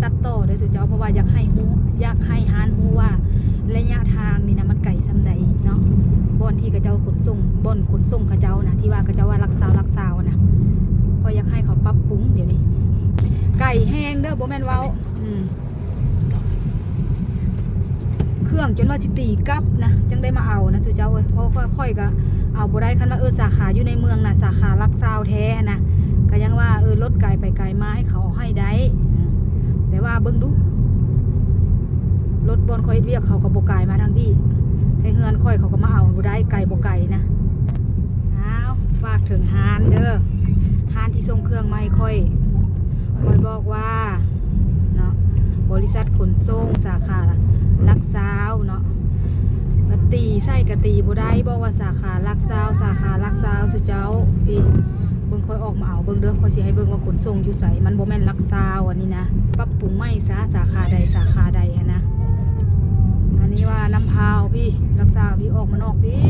ตัดต่อเด้อสุเจ้าเพราะว่าอยากให้ฮานฮู้ว่าระยะทางนี่นะมันไกลซำใดเนาะบ่อนที่กระเจ้าขนส่งบ่อนขนส่งกระเจ้านะที่ว่ากระเจ้าว่ารักษานะพออยากให้เขาปรับปรุงเดี๋ยวนี้ไก่แห้งเด้อบ่แม่นเว้าเครื่องจนว่าสิตีกลับนะจังได้มาเอานะสุเจ้าเอ้ยเพราะค่อยก็เอาบ่ได้คันว่าสาขาอยู่ในเมืองน่ะสาขารักษาแท้นะก็ยังว่ารถไกลไปไกลมาให้เขาเอาให้ได้แต่ว่าเบิ่งดูรถบอนค่อยเรียกเขาก็บ่ไกลมาทางพี่ให้เฮือนค่อยเขาก็มาเอาบ่ได้ไกลบ่ไกลนะอ้าวฝากถึงฮานเด้อฮานที่ส่งเครื่องมาให้ค่อยบอกว่าเนาะบริษัทขนส่งสาขาลักซาวเนาะกะตีใส่กะตีบ่ได้บอกว่าสาขาลักซาวสุเจ้าพี่เบิ่งค่อยออกมาเอาเบิ่งเด้อค่อยสิให้เบิ่งว่าขนส่งอยู่ไสมันบ่แม่นลักซาวอันนี้นะปรับปรุงใหม่ซะสาขาใดหั่นนะอันนี้ว่าน้ำพาวพี่ลักซาวพี่ออกมันออกพี่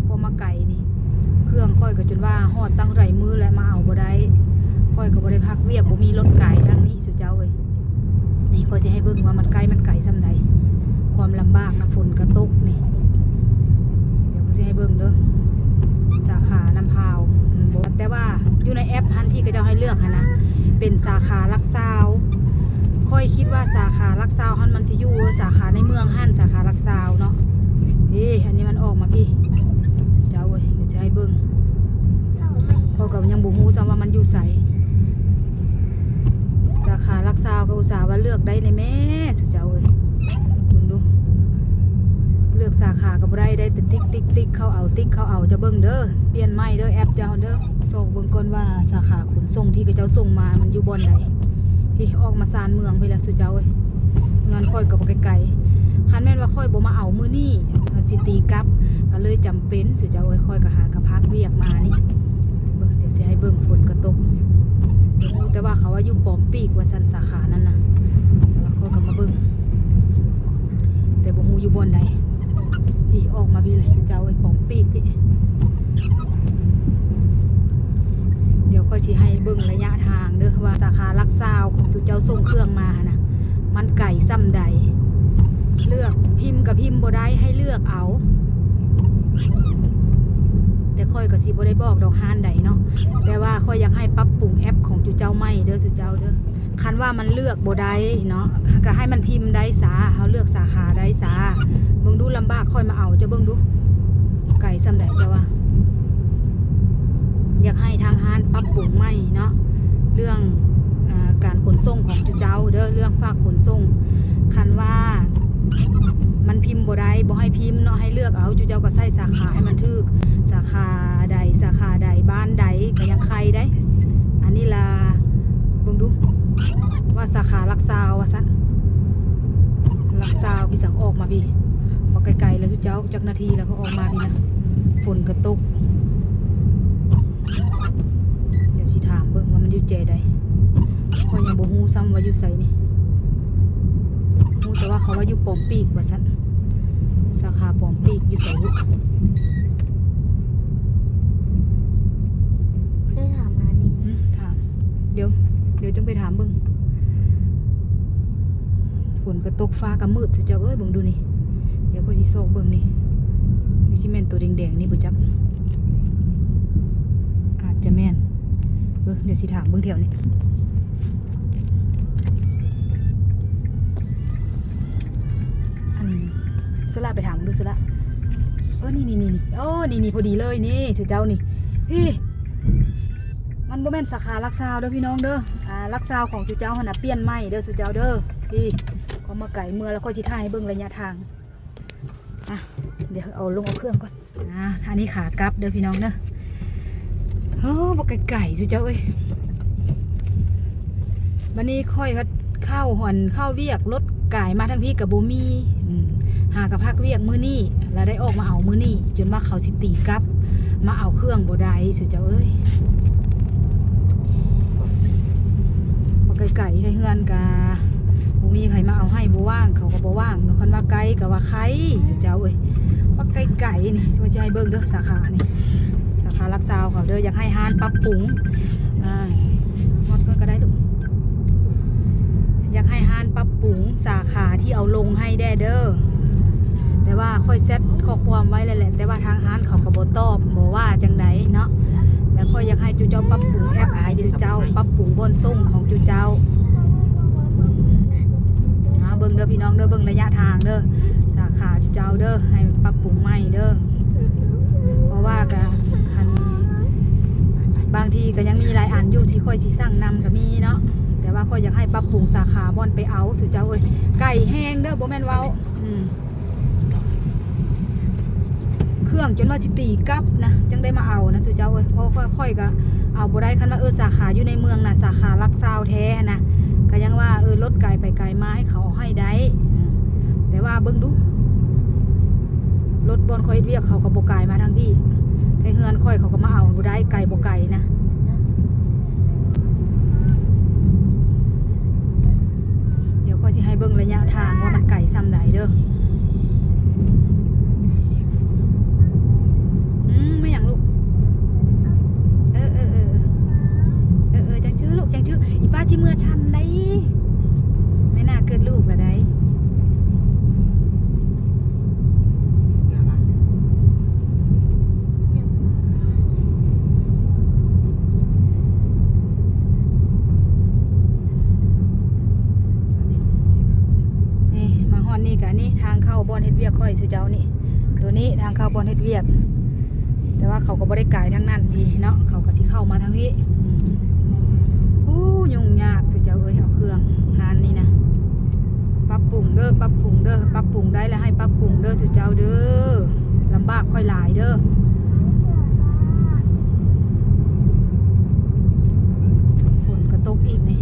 พอมาไก่นี่เครื่องค่อยก็จนว่าฮอดตั้งไรมือแล้วมาเอาบ่ได้ค่อยก็บ่ได้พักเวียกบ่มีรถไก่ทางนี้สุเจ้าเอ้ยนี่ค่อยสิให้เบิ่งว่ามันไก่ซำใดความลำบากนะฝนกระตกนี่เดี๋ยวค่อยสิให้เบิ่งเด้อสาขาน้ำพาวแต่ว่าอยู่ในแอปฮันที่ก็จะให้เลือกนะเป็นสาขาลักซาวค่อยคิดว่าสาขาลักซาวฮันมันสิอยู่สาขาในเมืองฮันสาขาลักซาวเนาะอันนี้มันออกมาพี่เจ้าเว้ยเดี๋ยวจะให้เบิ่งเขาก็ยังบ่ฮู้ซ้ำว่ามันอยู่ไสสาขาลักซาวก็อุตส่าห์ว่าเลือกได้ในแม่สุเจ้าเว้ยเบิ่งดูเลือกสาขาก็บ่ได้แต่ติ๊กเข้าเอาจะเบิ่งเด้อเปลี่ยนใหม่เด้อแอปเจ้าเด้อส่งเบิ่งก่อนว่าสาขาขนส่งที่เขาเจ้าส่งมามันอยู่บ่อนใดพี่ออกมาซานเมืองพี่แล้วสุเจ้าเอ้ยเงินค่อยก็บ่ไกลๆคันแม่นว่าค่อยบ่มาเอามื้อนี้สิตีกลับก็เลยจำเป็นสุเจ้าเอ้ยค่อยก็หากระพักเวียกมานี่เบิ่งเดี๋ยวสิให้เบิ่งฝนก็ตกแต่ว่าเขาว่าอยู่ปอมปีกว่าซั่นสาขานั้นน่ะแต่ว่าค่อยก็มาเบิ่งแต่บ่ฮู้อยู่บ่อนใดพี่ออกมาพี่เลยสุเจ้าเอ้ยปอมปีกพี่เดี๋ยวค่อยสิให้เบิ่งระยะทางเด้อว่าสาขาลักซาวของเจ้าส่งเครื่องมานะมันไก่ซ้ำใดเลือกพิมพ์กับพิมพ์บ่ได้ให้เลือกเอาแต่ค่อยก็สิบ่ได้บอกดอกฮานใดเนาะแต่ว่าค่อยอยากให้ปรับปรุงแอปของเจ้าใหม่เด้อสุเจ้าเด้อคันว่ามันเลือกบ่ได้เนาะก็ให้มันพิมพ์ได้ซะเฮาเลือกสาขาได้ซะเบิ่งดูลำบากค่อยมาเอาจะเบิ่งดูไก่ซ้ำใดจ้าว่าอยากให้ทางห้านปรับปรุงใหม่เนาะเรื่องการขนส่งของเจ้าเด้อเรื่องภาคขนส่งคันว่ามันพิมพ์บ่ได้บ่ให้พิมพ์เนาะให้เลือกเอาเจ้าก็ใส่สาขาให้มันถูกสาขาใดบ้านใดก็ยังใครได้อันนี้ล่ะเบิ่งดูว่าสาขาลักซาวว่าซั่นลักซาวพี่สั่งออกมาพี่พอไกลๆแล้วเจ้าจักนาทีแล้วก็ออกมาพี่นะฝนก็ตกเดี๋ยวสิถามเบิ่งว่ามันอยู่เจใดข้อยยังบ่ฮู้ซ้ำว่าอยู่ไสนี่ฮู้แต่ว่าเขาว่าอยู่ปอมปีกว่าซั่นสาขาปอมปีกอยู่ไสบุได้ถามมานี่ถามเดี๋ยวจังไปถามเบิ่งฝนก็ตกฟ้าก็มืดเจ้าเอ้ยเบิ่งดูนี่เดี๋ยวข้อยสิซอกเบิ่งนี่สิแม่นตัวแดงๆนี่บ่จักอาจจะแม่นเดี๋ยวสิถามเบิ่งแถวนี้สละไปถามดูสละนี่นี่พอดีเลยนี่สุเจ้านี่พี่มันบ่แม่นสาขาลักซาวเด้อพี่น้องเด้อลักซาวของสุเจ้าหั่นน่ะเปลี่ยนใหม่เด้อสุเจ้าเด้อพี่เขามาไก่เมื่อแล้วค่อยสิถ่ายให้เบิ่งระยะทางเดี๋ยวเอาลงเอาเครื่องก่อนอันนี้ขากลับเด้อพี่น้องเด้อบ่ไก่สุเจ้าเอ้ยวันนี้ค่อยพัดเข้าเวียกรถไก่มาทั้งพี่กับบ่มีหากระพักเวียกมื้อนี้แล้วได้ออกมาเอามื้อนี้จนว่าเขาสิตีกลับมาเอาเครื่องบ่ได้สุเจ้าเอ้ยบ่ไก่ให้เฮือนกะบ่มีไผมาเอาให้บ่ว่างเขาก็บ่ว่างคันว่าไกลก็ว่าใครสุเจ้าเอ้ยว่าไก่นี่ช่วยให้เบิ่งเด้อสาขานี่สาขาลักซาวเขาเด้ออยากให้ห้านปรับปรุงฮอดก็ได้ลูกอยากให้ ให้แด้เด้อแต่ว่าค่อยเซตข้อความไว้เลยแหละแต่ว่าทางร้านเขาก็บ่ตอบบ่ว่าจังไดเนาะแล้วค่อยอยากให้จูเจ้าปรับปรุงแอปของจูเจ้าปรับปรุงบนส่งของจูเจ้าเบิ่งเด้อพี่น้องเด้อเบิ่งระยะทางเด้อสาขาจูเจ้าเด้อให้ปรับปรุงใหม่เด้อเพราะว่าก็คันบางทีก็ยังมีหลายอันอยู่ที่ค่อยสิสั่งนำก็มีเนาะแต่ว่าค่อยอยากให้ปรับปรุงสาขาบ่อนไปเอาจูเจ้าเอ้ยไก่แห้งเด้อบ่แม่นเว้าเครื่องจนว่าสิตีกลับนะจังได้มาเอานะสุเจ้าเอ้ยเพราะค่อยก็เอาบ่ได้คันว่าสาขาอยู่ในเมืองน่ะสาขาลักซาวแท้นะก็ยังว่ารถไกลไปไกลมาให้เขาเอาให้ได้แต่ว่าเบิ่งดูรถบอนค่อยเรียกเขาก็บ่ไกลมาทางพี่ไทเฮือนค่อยเขาก็มาเอาบ่ได้ไกลบ่ไกลนะเดี๋ยวค่อยสิให้เบิ่งระยะทางว่ามันไกลซ้ำใดเด้อไม่อย่างลูกจังชื่อลูกจังชื่ออีป้าชิเมื่อชันได้ไม่น่าเกิดลูกละได้นี่มาฮอนนี่กะนี่ทางเข้าบอนเฮ็ดเวียกค่อยสุเจ้านี่ตัวนี้ทางเข้าบอนเฮ็ดเวียกแต่ว่าเขาก็บ่ได้ไกลทั้งนั้นพี่เนาะเขาก็สิเข้ามาทางนี้ยุ่งยากสุดเจ้าเอ้ยเอาเครื่องหานนี่นะปรับปรุงเด้อปรับปรุงเด้อปรับปรุงได้แล้วให้ปรับปรุงเด้อสุดเจ้าเด้อลำบากค่อยหลายเด้อฝนก็ตกอีกนี่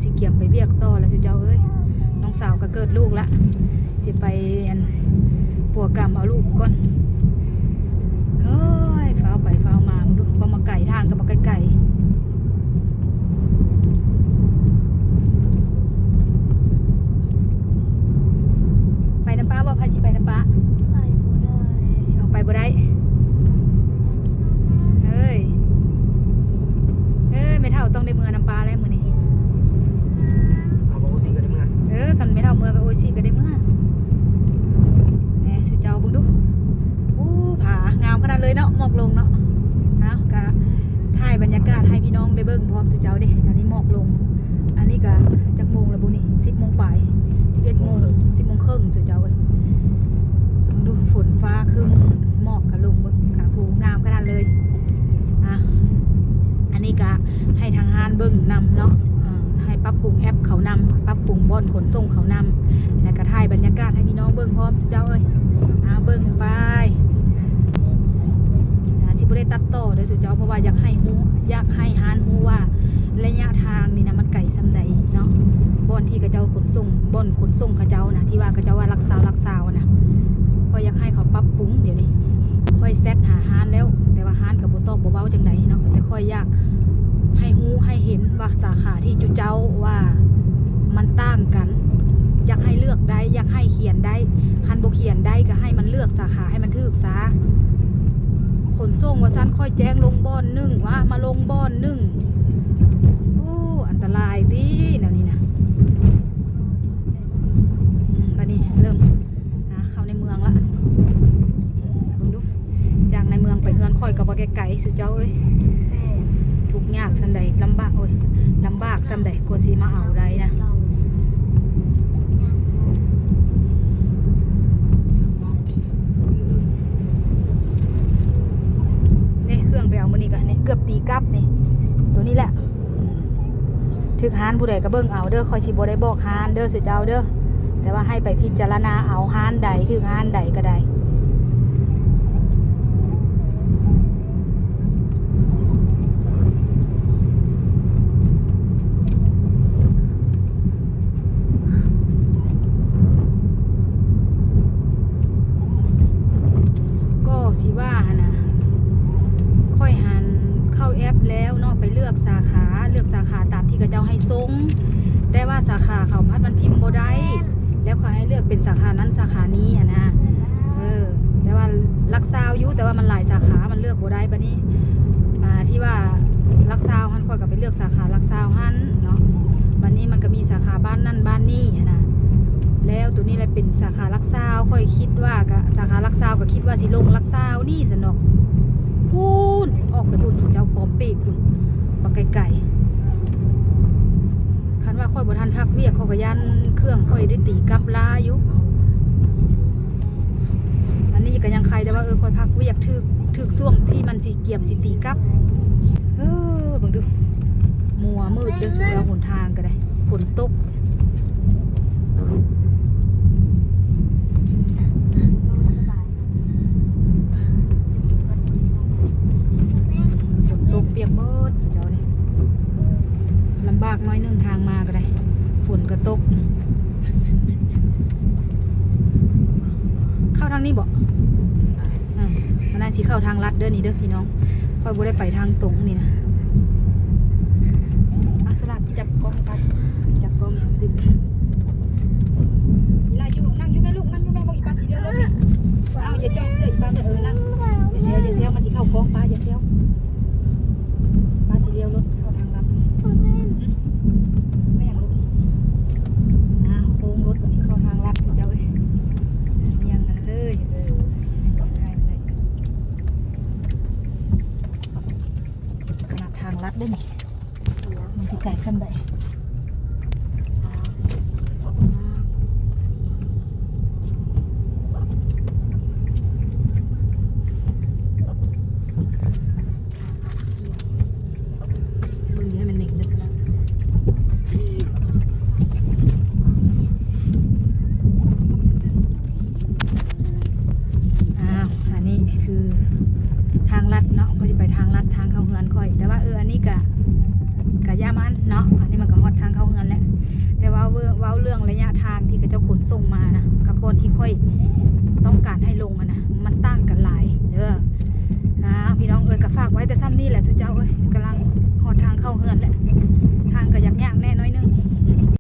สิเกี่ยมไปเบียกต่อแล้วสุเจ้าเอ้ยน้องสาวก็เกิดลูกละสิไปปัวกรรมเอาลูกก่อนเฮ้ยฟ้าวไปฟ้าวมาดูพอมาไก่ทางก็มาไก่ไปน้ำป้าบ่พาชิไปน้ำป้าไปบ่ได้เฮ้ยไม่เท่าต้องได้มือน้ำป้าแล้วมือนี้คันไม่เท่าเมื่อก็โอ้ยสิก็ได้เมื่อเนี่ยสุเจ้าบึงดูผางามขนาดเลยเนาะหมอกลงเนาะกะถ่ายบรรยากาศให้พี่น้องได้เบิ่งพร้อมสุเจ้าดิอันนี้หมอกลงอันนี้ก็จักโมงแล้วบุนี่10 โมงปลาย11 โมง10 โมงครึ่งสุเจ้าเอ้ยบึงดูฝนฟ้าครึ้มหมอกกะลงบึงกะผูงามขนาดเลยอันนี้ก็ให้ทางห้านเบิ่งนำเนาะให้ปรับปรุงแอปเขานำปรับปรุงบอนขนส่งเขานำและก็ถ่ายบรรยากาศให้พี่น้องเบิ่งพร้อมเจ้าเอ้ยเบิ่งไปสิบ่ได้ตัดต่อเด้อสุเจ้าเพราะว่าอยากให้ฮานฮู้ว่าระยะทางนี่นะมันไกลส่ำใดเนาะบอนที่กระเจ้าขนส่งบอนขนส่งกระเจ้านะที่ว่ากระเจ้าว่ารักษานะค่อยอยากให้เขาปรับปรุงเดี๋ยวนี้ค่อยเซตหาฮานแล้วแต่ว่าฮานก็บ่ตอบบ่เว้าจังไดเนาะแต่ค่อยอยากให้ฮู้ให้เห็นว่าสาขาที่จุเจ้าว่ามันต่างกันอยากให้เลือกได้อยากให้เขียนได้คันบ่เขียนได้ก็ให้มันเลือกสาขาให้มันถูกซะขนส่งว่าซั่นค่อยแจ้งลงบ่อนนึงว่ามาลงบ่อนนึงอันตรายติแนวนี้นะบัดนี้เริ่มเข้าในเมืองละเบิ่งดูจากในเมืองไปเฮือนค่อยก็บ่ไกลๆสุเจ้าเอ้ยทุกยากสันใดลำบากลำบากสันใดกว่าสิมาเอาได้นะนี่เครื่องไปเอามื้อนี้กันนี่เกือบตีกลับนี่ตัวนี้แหละถึกฮานผู้ใดก็เบิ่งเอาเด้อคอยสิบ่ได้บอกฮานเด้อสุเจ้าเด้อแต่ว่าให้ไปพิจารณาเอาฮานใดถึกฮานใดก็ได้สิว่านะค่อยหัน เข้าแอปแล้วเนาะไปเลือกสาขาตามที่เขาเจ้าให้ส่งแต่ว่าสาขาเขาพัดมันพิมพ์บ่ได้แล้วเขาให้เลือกเป็นสาขานั้นสาขานี้อะนะแต่ว่าลักซาวอยู่แต่ว่ามันหลายสาขามันเลือกบ่ได้บัดนี้ที่ว่าลักซาวหันค่อยก็ไปเลือกสาขาลักซาวหันเนาะบัดนี้มันก็มีสาขาบ้านนั่นบ้านนี้อะนะแล้วตัวนี้เลยเป็นสาขาลักซาวค่อยคิดว่าก็สาขาลักซาวก็คิดว่าสิลงลักซาวนี่สนอกพูนออกไปพูนเจ้าปอมปีกพูนบักไก่คันว่าค่อยบ่ทันพักเวียกเขาก็ยันเครื่องค่อยได้ตีกลับลาอยู่อันนี้ก็ยังใครแต่ว่าค่อยพักเวียกถึกช่วงที่มันสิเกี่ยมสิตีกลับเบิ่งดูมัวมืดเด้อสิแล้วหนทางก็ได้ฝนตกเปียกเบิดสุดยอดเลยลำบากน้อยหนึ่งทางมาก็ได้ฝนก็ตกเข้าทางนี้บ่มันน่าสิเข้าทางลัดเด้อนี่เด้อพี่น้องค่อยบ่ได้ไปทางตรงนี่นะสลับจับกล้องกันจับกล้องอย่างดึงนี่ลาอยู่นั่งอยู่แม่ลูกนั่งอยู่แม่บอกอีป้าสิเลี้ยวรถนี่เอาอย่าจ้องเสื้ออีป้านั่งนั่งอย่าเซลมันสิเข้ากล้องป้าอย่าเซลป้าสิเลี้ยวรถเข้าทางลัดไม่อยากรถโค้งรถวันนี้เข้าทางลัดสุดเจ้าเอ้ยยังกันเลยขนาดทางลัดได้นี่มันสิไก่ซ้ำใดทางลัดเนาะก็จะไปทางลัดทางเข้าเฮือนค่อยแต่ว่าอันนี้กะยามันเนาะอันนี้มันก็ฮอดทางเข้าเฮือนแหละแต่ว่าเว้าเรื่องระยะทางที่เขาเจ้าขนส่งมานะกับบอนที่ค่อยต้องการให้ลงนะมันต่างกันหลายเด้อพี่น้องก็ฝากไว้แต่ซ้ำนี่แหละสุเจ้ากำลังฮอดทางเข้าเฮือนแหละทางก็ยาก